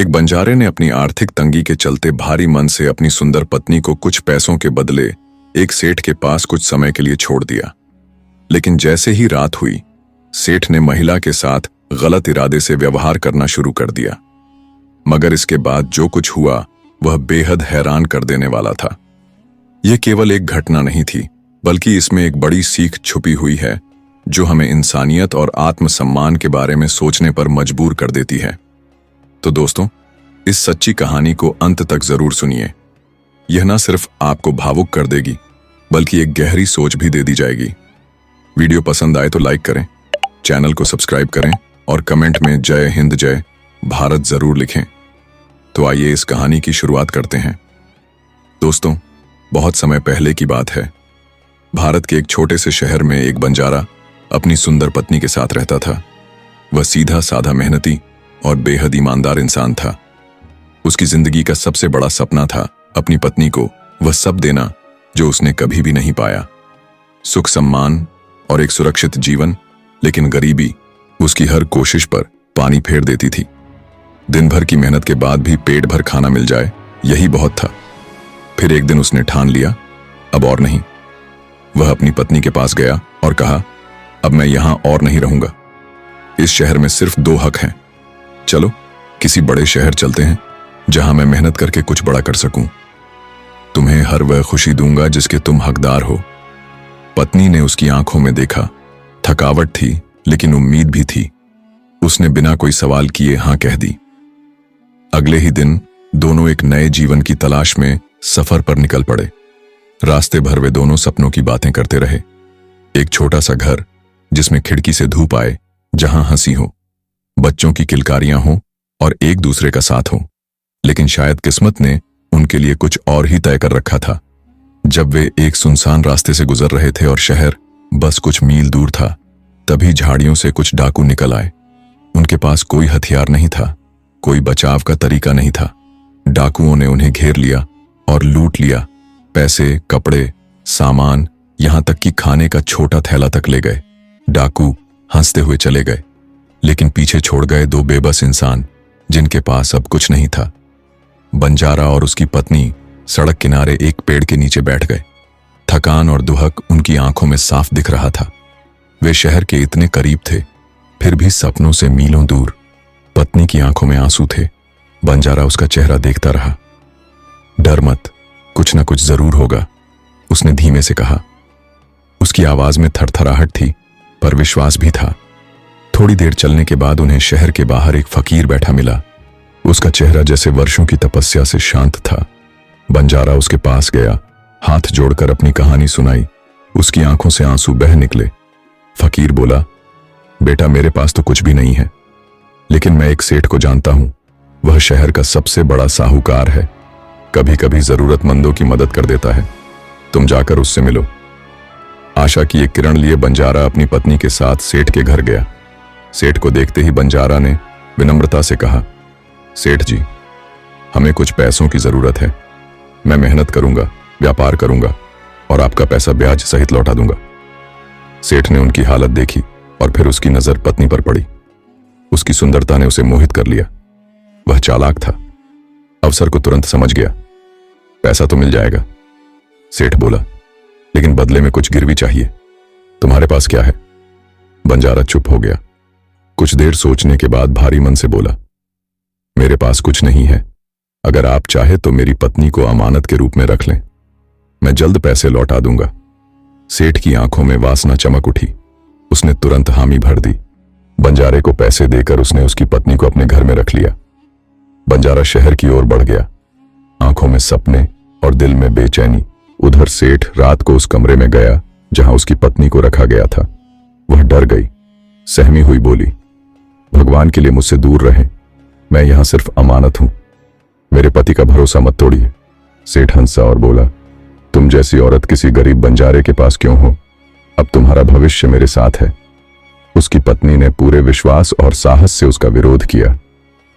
एक बंजारे ने अपनी आर्थिक तंगी के चलते भारी मन से अपनी सुंदर पत्नी को कुछ पैसों के बदले एक सेठ के पास कुछ समय के लिए छोड़ दिया। लेकिन जैसे ही रात हुई, सेठ ने महिला के साथ गलत इरादे से व्यवहार करना शुरू कर दिया। मगर इसके बाद जो कुछ हुआ वह बेहद हैरान कर देने वाला था। यह केवल एक घटना नहीं थी, बल्कि इसमें एक बड़ी सीख छुपी हुई है जो हमें इंसानियत और आत्मसम्मान के बारे में सोचने पर मजबूर कर देती है। तो दोस्तों, इस सच्ची कहानी को अंत तक जरूर सुनिए। यह न सिर्फ आपको भावुक कर देगी, बल्कि एक गहरी सोच भी दे दी जाएगी। वीडियो पसंद आए तो लाइक करें, चैनल को सब्सक्राइब करें और कमेंट में जय हिंद जय भारत जरूर लिखें। तो आइए इस कहानी की शुरुआत करते हैं। दोस्तों, बहुत समय पहले की बात है। भारत के एक छोटे से शहर में एक बंजारा अपनी सुंदर पत्नी के साथ रहता था। वह सीधा साधा, मेहनती और बेहद ईमानदार इंसान था। उसकी जिंदगी का सबसे बड़ा सपना था अपनी पत्नी को वह सब देना जो उसने कभी भी नहीं पाया, सुख, सम्मान और एक सुरक्षित जीवन। लेकिन गरीबी उसकी हर कोशिश पर पानी फेर देती थी। दिन भर की मेहनत के बाद भी पेट भर खाना मिल जाए, यही बहुत था। फिर एक दिन उसने ठान लिया, अब और नहीं। वह अपनी पत्नी के पास गया और कहा, अब मैं यहां और नहीं रहूंगा। इस शहर में सिर्फ दो हक हैं। चलो किसी बड़े शहर चलते हैं जहां मैं मेहनत करके कुछ बड़ा कर सकूं। तुम्हें हर वह खुशी दूंगा जिसके तुम हकदार हो। पत्नी ने उसकी आंखों में देखा। थकावट थी, लेकिन उम्मीद भी थी। उसने बिना कोई सवाल किए हां कह दी। अगले ही दिन दोनों एक नए जीवन की तलाश में सफर पर निकल पड़े। रास्ते भर वे दोनों सपनों की बातें करते रहे। एक छोटा सा घर जिसमें खिड़की से धूप आए, जहां हंसी हो, बच्चों की किलकारियां हो और एक दूसरे का साथ हो। लेकिन शायद किस्मत ने उनके लिए कुछ और ही तय कर रखा था। जब वे एक सुनसान रास्ते से गुजर रहे थे और शहर बस कुछ मील दूर था, तभी झाड़ियों से कुछ डाकू निकल आए। उनके पास कोई हथियार नहीं था, कोई बचाव का तरीका नहीं था। डाकुओं ने उन्हें घेर लिया और लूट लिया। पैसे, कपड़े, सामान, यहां तक कि खाने का छोटा थैला तक ले गए। डाकू हंसते हुए चले गए, लेकिन पीछे छोड़ गए दो बेबस इंसान जिनके पास अब कुछ नहीं था। बंजारा और उसकी पत्नी सड़क किनारे एक पेड़ के नीचे बैठ गए। थकान और दुहक उनकी आंखों में साफ दिख रहा था। वे शहर के इतने करीब थे, फिर भी सपनों से मीलों दूर। पत्नी की आंखों में आंसू थे। बंजारा उसका चेहरा देखता रहा। डर मत, कुछ ना कुछ जरूर होगा, उसने धीमे से कहा। उसकी आवाज में थरथराहट थी, पर विश्वास भी था। थोड़ी देर चलने के बाद उन्हें शहर के बाहर एक फकीर बैठा मिला। उसका चेहरा जैसे वर्षों की तपस्या से शांत था। बंजारा उसके पास गया, हाथ जोड़कर अपनी कहानी सुनाई। उसकी आंखों से आंसू बह निकले। फकीर बोला, बेटा, मेरे पास तो कुछ भी नहीं है, लेकिन मैं एक सेठ को जानता हूं। वह शहर का सबसे बड़ा साहूकार है। कभी कभी जरूरतमंदों की मदद कर देता है। तुम जाकर उससे मिलो। आशा की एक किरण लिए बंजारा अपनी पत्नी के साथ सेठ के घर गया। सेठ को देखते ही बंजारा ने विनम्रता से कहा, सेठ जी, हमें कुछ पैसों की जरूरत है। मैं मेहनत करूंगा, व्यापार करूंगा और आपका पैसा ब्याज सहित लौटा दूंगा। सेठ ने उनकी हालत देखी और फिर उसकी नजर पत्नी पर पड़ी। उसकी सुंदरता ने उसे मोहित कर लिया। वह चालाक था, अवसर को तुरंत समझ गया। पैसा तो मिल जाएगा, सेठ बोला, लेकिन बदले में कुछ गिरवी चाहिए। तुम्हारे पास क्या है? बंजारा चुप हो गया। कुछ देर सोचने के बाद भारी मन से बोला, मेरे पास कुछ नहीं है। अगर आप चाहे तो मेरी पत्नी को अमानत के रूप में रख लें, मैं जल्द पैसे लौटा दूंगा। सेठ की आंखों में वासना चमक उठी। उसने तुरंत हामी भर दी। बंजारे को पैसे देकर उसने उसकी पत्नी को अपने घर में रख लिया। बंजारा शहर की ओर बढ़ गया, आंखों में सपने और दिल में बेचैनी। उधर सेठ रात को उस कमरे में गया जहां उसकी पत्नी को रखा गया था। वह डर गई, सहमी हुई बोली, भगवान के लिए मुझसे दूर रहें, मैं यहां सिर्फ अमानत हूं। मेरे पति का भरोसा मत तोड़िए। सेठ हंसा और बोला, तुम जैसी औरत किसी गरीब बंजारे के पास क्यों हो? अब तुम्हारा भविष्य मेरे साथ है। उसकी पत्नी ने पूरे विश्वास और साहस से उसका विरोध किया।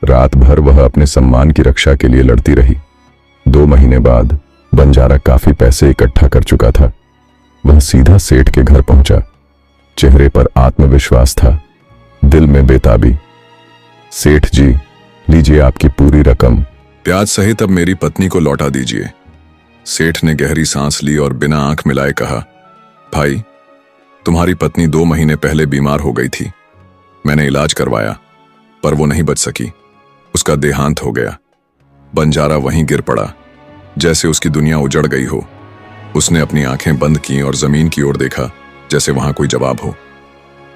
रात भर वह अपने सम्मान की रक्षा के लिए लड़ती रही। 2 महीने बाद बंजारा काफी पैसे इकट्ठा कर चुका था। वह सीधा सेठ के घर पहुंचा। चेहरे पर आत्मविश्वास था, दिल में बेताबी। सेठ जी, लीजिए आपकी पूरी रकम। ब्याज सहित अब मेरी पत्नी को लौटा दीजिए। सेठ ने गहरी सांस ली और बिना आंख मिलाए कहा, भाई, तुम्हारी पत्नी 2 महीने पहले बीमार हो गई थी। मैंने इलाज करवाया, पर वो नहीं बच सकी। उसका देहांत हो गया। बंजारा वहीं गिर पड़ा, जैसे उसकी दुनिया उजड़ गई हो। उसने अपनी आंखें बंद की और जमीन की ओर देखा, जैसे वहां कोई जवाब हो।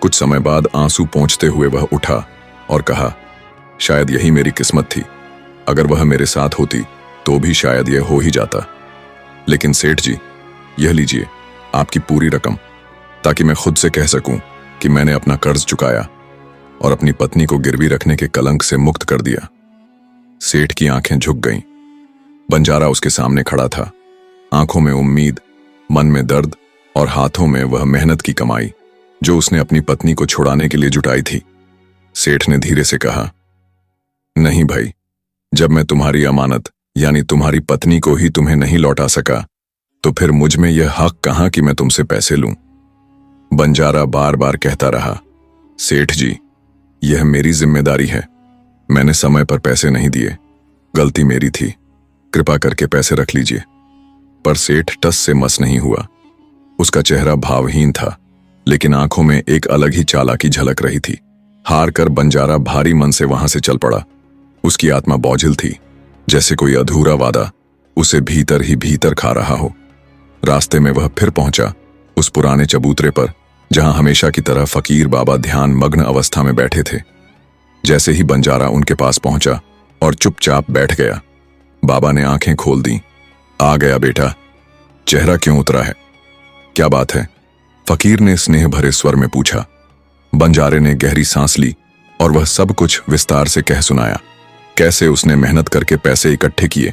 कुछ समय बाद आंसू पोंछते हुए वह उठा और कहा, शायद यही मेरी किस्मत थी। अगर वह मेरे साथ होती तो भी शायद यह हो ही जाता। लेकिन सेठ जी, यह लीजिए आपकी पूरी रकम, ताकि मैं खुद से कह सकूं कि मैंने अपना कर्ज चुकाया और अपनी पत्नी को गिरवी रखने के कलंक से मुक्त कर दिया। सेठ की आंखें झुक गईं। बंजारा उसके सामने खड़ा था, आंखों में उम्मीद, मन में दर्द और हाथों में वह मेहनत की कमाई जो उसने अपनी पत्नी को छुड़ाने के लिए जुटाई थी। सेठ ने धीरे से कहा, नहीं भाई, जब मैं तुम्हारी अमानत यानी तुम्हारी पत्नी को ही तुम्हें नहीं लौटा सका, तो फिर मुझ में यह हक कहां कि मैं तुमसे पैसे लूं। बंजारा बार बार कहता रहा, सेठ जी, यह मेरी जिम्मेदारी है। मैंने समय पर पैसे नहीं दिए, गलती मेरी थी। कृपा करके पैसे रख लीजिए। पर सेठ टस से मस नहीं हुआ। उसका चेहरा भावहीन था, लेकिन आंखों में एक अलग ही चालाकी झलक रही थी। हार कर बंजारा भारी मन से वहां से चल पड़ा। उसकी आत्मा बोझिल थी, जैसे कोई अधूरा वादा उसे भीतर ही भीतर खा रहा हो। रास्ते में वह फिर पहुंचा उस पुराने चबूतरे पर, जहां हमेशा की तरह फकीर बाबा ध्यान मग्न अवस्था में बैठे थे। जैसे ही बंजारा उनके पास पहुंचा और चुपचाप बैठ गया, बाबा ने आंखें खोल दी। आ गया बेटा, चेहरा क्यों उतरा है, क्या बात है? फकीर ने स्नेह भरे स्वर में पूछा। बंजारे ने गहरी सांस ली और वह सब कुछ विस्तार से कह सुनाया। कैसे उसने मेहनत करके पैसे इकट्ठे किए,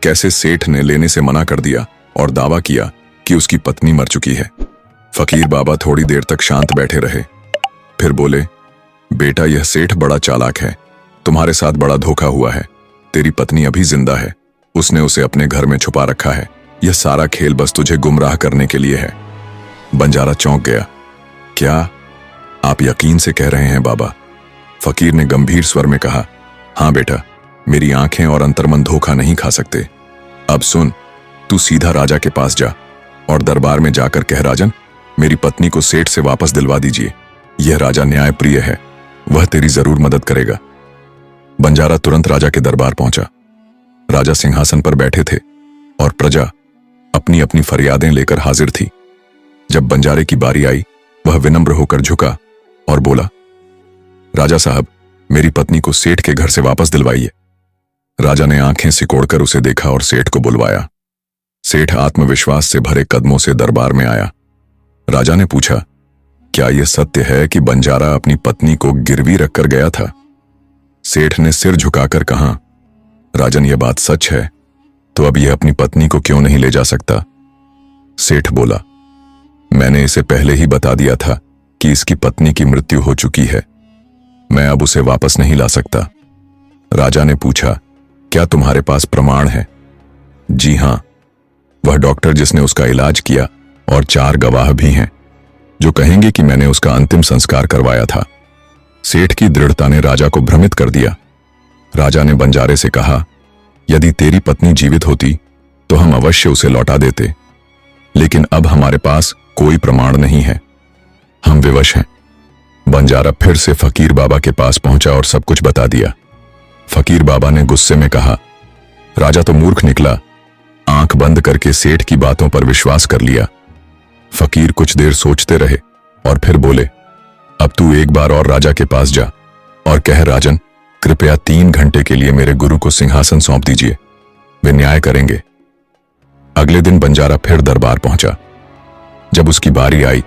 कैसे सेठ ने लेने से मना कर दिया और दावा किया कि उसकी पत्नी मर चुकी है। फकीर बाबा थोड़ी देर तक शांत बैठे रहे, फिर बोले, बेटा, यह सेठ बड़ा चालाक है। तुम्हारे साथ बड़ा धोखा हुआ है। तेरी पत्नी अभी जिंदा है, उसने उसे अपने घर में छुपा रखा है। यह सारा खेल बस तुझे गुमराह करने के लिए है। बंजारा चौंक गया। क्या आप यकीन से कह रहे हैं बाबा? फकीर ने गंभीर स्वर में कहा, हाँ बेटा, मेरी आंखें और अंतर्मन धोखा नहीं खा सकते। अब सुन, तू सीधा राजा के पास जा और दरबार में जाकर कह, राजन, मेरी पत्नी को सेठ से वापस दिलवा दीजिए। यह राजा न्याय प्रिय है, वह तेरी जरूर मदद करेगा। बंजारा तुरंत राजा के दरबार पहुंचा। राजा सिंहासन पर बैठे थे और प्रजा अपनी अपनी फरियादें लेकर हाजिर थी। जब बंजारे की बारी आई, वह विनम्र होकर झुका और बोला, राजा साहब, मेरी पत्नी को सेठ के घर से वापस दिलवाइए। राजा ने आंखें सिकोड़कर उसे देखा और सेठ को बुलवाया। सेठ आत्मविश्वास से भरे कदमों से दरबार में आया। राजा ने पूछा, क्या यह सत्य है कि बंजारा अपनी पत्नी को गिरवी रखकर गया था? सेठ ने सिर झुकाकर कहा, राजन, यह बात सच है तो अब यह अपनी पत्नी को क्यों नहीं ले जा सकता? सेठ बोला, मैंने इसे पहले ही बता दिया था कि इसकी पत्नी की मृत्यु हो चुकी है। मैं अब उसे वापस नहीं ला सकता। राजा ने पूछा, क्या तुम्हारे पास प्रमाण है? जी हां, वह डॉक्टर जिसने उसका इलाज किया और 4 गवाह भी हैं जो कहेंगे कि मैंने उसका अंतिम संस्कार करवाया था। सेठ की दृढ़ता ने राजा को भ्रमित कर दिया। राजा ने बंजारे से कहा, यदि तेरी पत्नी जीवित होती तो हम अवश्य उसे लौटा देते, लेकिन अब हमारे पास कोई प्रमाण नहीं है, हम विवश हैं। बंजारा फिर से फकीर बाबा के पास पहुंचा और सब कुछ बता दिया। फकीर बाबा ने गुस्से में कहा, राजा तो मूर्ख निकला, आंख बंद करके सेठ की बातों पर विश्वास कर लिया। फकीर कुछ देर सोचते रहे और फिर बोले, अब तू एक बार और राजा के पास जा और कह, राजन, कृपया 3 घंटे के लिए मेरे गुरु को सिंहासन सौंप दीजिए, वे न्याय करेंगे। अगले दिन बंजारा फिर दरबार पहुंचा। जब उसकी बारी आई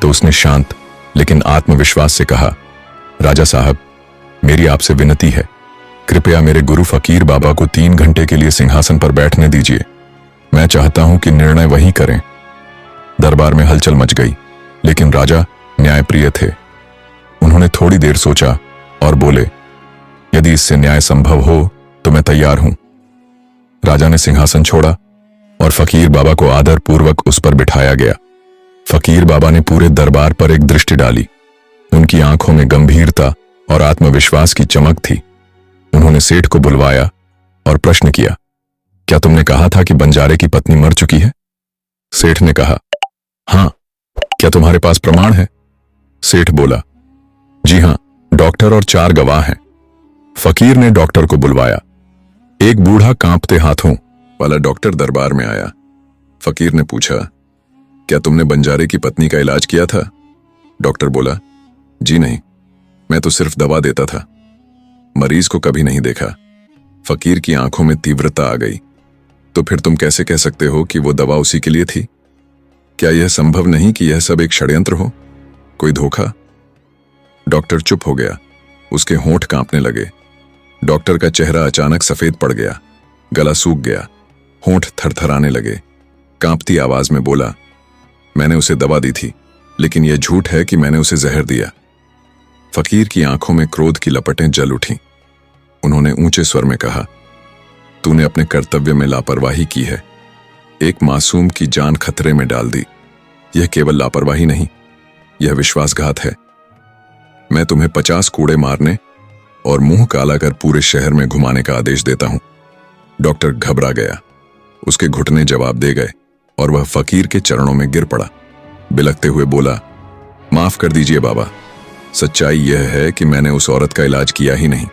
तो उसने शांत लेकिन आत्मविश्वास से कहा, राजा साहब, मेरी आपसे विनती है, कृपया मेरे गुरु फकीर बाबा को 3 घंटे के लिए सिंहासन पर बैठने दीजिए। मैं चाहता हूं कि निर्णय वही करें। दरबार में हलचल मच गई, लेकिन राजा न्यायप्रिय थे। उन्होंने थोड़ी देर सोचा और बोले, यदि इससे न्याय संभव हो तो मैं तैयार हूं। राजा ने सिंहासन छोड़ा और फकीर बाबा को आदर पूर्वक उस पर बिठाया गया। फकीर बाबा ने पूरे दरबार पर एक दृष्टि डाली। उनकी आंखों में गंभीरता और आत्मविश्वास की चमक थी। उन्होंने सेठ को बुलवाया और प्रश्न किया, क्या तुमने कहा था कि बंजारे की पत्नी मर चुकी है? सेठ ने कहा, हां। क्या तुम्हारे पास प्रमाण है? सेठ बोला, जी हां, डॉक्टर और 4 गवाह हैं। फकीर ने डॉक्टर को बुलवाया। एक बूढ़ा कांपते हाथों वाला डॉक्टर दरबार में आया। फकीर ने पूछा, क्या तुमने बंजारे की पत्नी का इलाज किया था? डॉक्टर बोला, जी नहीं, मैं तो सिर्फ दवा देता था, मरीज को कभी नहीं देखा। फकीर की आंखों में तीव्रता आ गई। तो फिर तुम कैसे कह सकते हो कि वो दवा उसी के लिए थी? क्या यह संभव नहीं कि यह सब एक षड्यंत्र हो, कोई धोखा? डॉक्टर चुप हो गया। उसके होंठ कांपने लगे। डॉक्टर का चेहरा अचानक सफेद पड़ गया, गला सूख गया, होंठ थरथराने लगे। कांपती आवाज में बोला, मैंने उसे दवा दी थी, लेकिन यह झूठ है कि मैंने उसे जहर दिया। फकीर की आंखों में क्रोध की लपटें जल उठीं। उन्होंने ऊंचे स्वर में कहा, तूने अपने कर्तव्य में लापरवाही की है, एक मासूम की जान खतरे में डाल दी। यह केवल लापरवाही नहीं, यह विश्वासघात है। मैं तुम्हें 50 कूड़े मारने और मुंह काला कर पूरे शहर में घुमाने का आदेश देता हूं। डॉक्टर घबरा गया। उसके घुटने जवाब दे गए और वह फकीर के चरणों में गिर पड़ा। बिलखते हुए बोला, माफ कर दीजिए बाबा, सच्चाई यह है कि मैंने उस औरत का इलाज किया ही नहीं।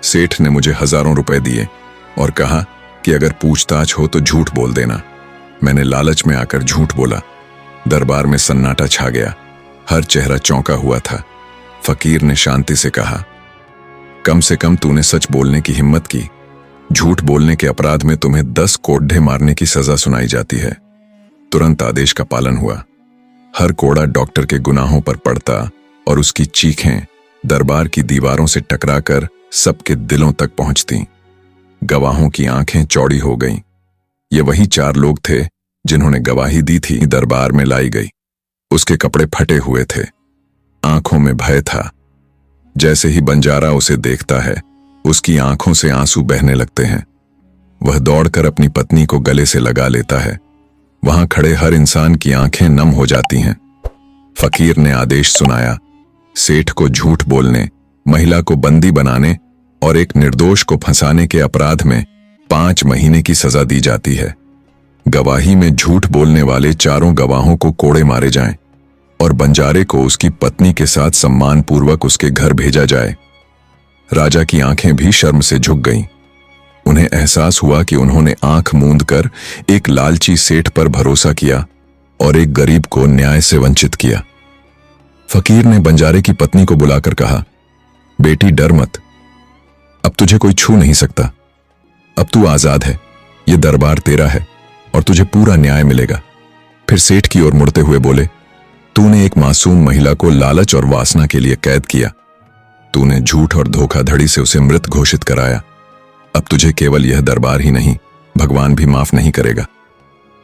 सेठ ने मुझे हजारों रुपए दिए और कहा कि अगर पूछताछ हो तो झूठ बोल देना। मैंने लालच में आकर झूठ बोला। दरबार में सन्नाटा छा गया। हर चेहरा चौंका हुआ था। फकीर ने शांति से कहा, कम से कम तूने सच बोलने की हिम्मत की। झूठ बोलने के अपराध में तुम्हें 10 कोड़े मारने की सजा सुनाई जाती है। तुरंत आदेश का पालन हुआ। हर कोड़ा डॉक्टर के गुनाहों पर पड़ता और उसकी चीखें दरबार की दीवारों से टकराकर सबके दिलों तक पहुंचती। गवाहों की आंखें चौड़ी हो गईं। ये वही 4 लोग थे जिन्होंने गवाही दी थी। दरबार में लाई गई। उसके कपड़े फटे हुए थे, आंखों में भय था। जैसे ही बंजारा उसे देखता है, उसकी आंखों से आंसू बहने लगते हैं। वह दौड़कर अपनी पत्नी को गले से लगा लेता है। वहां खड़े हर इंसान की आंखें नम हो जाती हैं। फकीर ने आदेश सुनाया, सेठ को झूठ बोलने, महिला को बंदी बनाने और एक निर्दोष को फंसाने के अपराध में 5 महीने की सजा दी जाती है। गवाही में झूठ बोलने वाले 4 गवाहों को कोड़े मारे जाएं और बंजारे को उसकी पत्नी के साथ सम्मानपूर्वक उसके घर भेजा जाए। राजा की आंखें भी शर्म से झुक गईं। उन्हें एहसास हुआ कि उन्होंने आंख मूंद कर एक लालची सेठ पर भरोसा किया और एक गरीब को न्याय से वंचित किया। फकीर ने बंजारे की पत्नी को बुलाकर कहा, बेटी डर मत, अब तुझे कोई छू नहीं सकता। अब तू आजाद है, ये दरबार तेरा है और तुझे पूरा न्याय मिलेगा। फिर सेठ की ओर मुड़ते हुए बोले, तूने एक मासूम महिला को लालच और वासना के लिए कैद किया। तूने झूठ और धोखाधड़ी से उसे मृत घोषित कराया। अब तुझे केवल यह दरबार ही नहीं, भगवान भी माफ नहीं करेगा।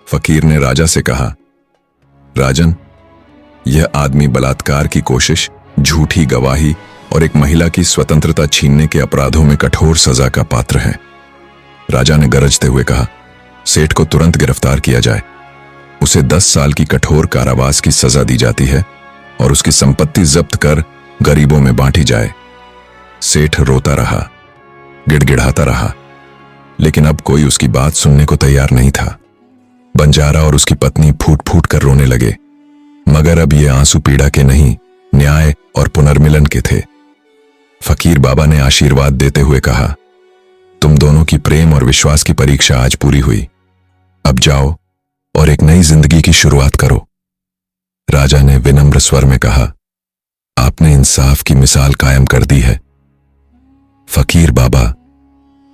फकीर ने राजा से कहा, राजन, यह आदमी बलात्कार की कोशिश, झूठी गवाही और एक महिला की स्वतंत्रता छीनने के अपराधों में कठोर सजा का पात्र है। राजा ने गरजते हुए कहा, सेठ को तुरंत गिरफ्तार किया जाए। उसे 10 साल की कठोर कारावास की सजा दी जाती है और उसकी संपत्ति जब्त कर गरीबों में बांटी जाए। सेठ रोता रहा, गिड़गिड़ाता रहा, लेकिन अब कोई उसकी बात सुनने को तैयार नहीं था। बंजारा और उसकी पत्नी फूट फूट कर रोने लगे, मगर अब ये आंसू पीड़ा के नहीं, न्याय और पुनर्मिलन के थे। फकीर बाबा ने आशीर्वाद देते हुए कहा, तुम दोनों की प्रेम और विश्वास की परीक्षा आज पूरी हुई। अब जाओ और एक नई जिंदगी की शुरुआत करो। राजा ने विनम्र स्वर में कहा, आपने इंसाफ की मिसाल कायम कर दी है। फकीर बाबा,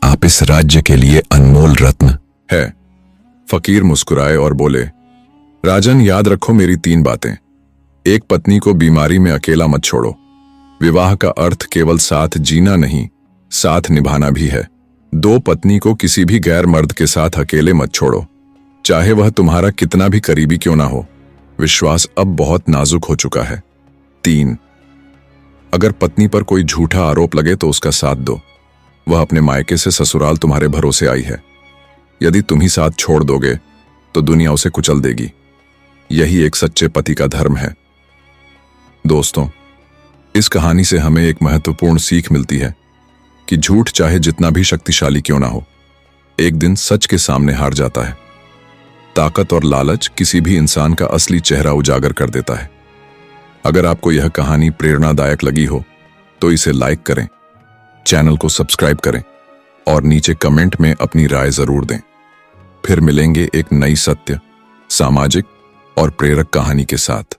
आप इस राज्य के लिए अनमोल रत्न है। फकीर मुस्कुराए और बोले, राजन, याद रखो मेरी 3 बातें। एक, पत्नी को बीमारी में अकेला मत छोड़ो। विवाह का अर्थ केवल साथ जीना नहीं, साथ निभाना भी है। 2, पत्नी को किसी भी गैर मर्द के साथ अकेले मत छोड़ो, चाहे वह तुम्हारा कितना भी करीबी क्यों ना हो। विश्वास अब बहुत नाजुक हो चुका है। 3, अगर पत्नी पर कोई झूठा आरोप लगे तो उसका साथ दो। वह अपने मायके से ससुराल तुम्हारे भरोसे आई है। यदि तुम ही साथ छोड़ दोगे तो दुनिया उसे कुचल देगी। यही एक सच्चे पति का धर्म है। दोस्तों, इस कहानी से हमें एक महत्वपूर्ण सीख मिलती है। कि झूठ चाहे जितना भी शक्तिशाली क्यों ना हो, एक दिन सच के सामने हार जाता है। ताकत और लालच किसी भी इंसान का असली चेहरा उजागर कर देता है। अगर आपको यह कहानी प्रेरणादायक लगी हो तो इसे लाइक करें, चैनल को सब्सक्राइब करें और नीचे कमेंट में अपनी राय जरूर दें। फिर मिलेंगे एक नई सत्य, सामाजिक और प्रेरक कहानी के साथ।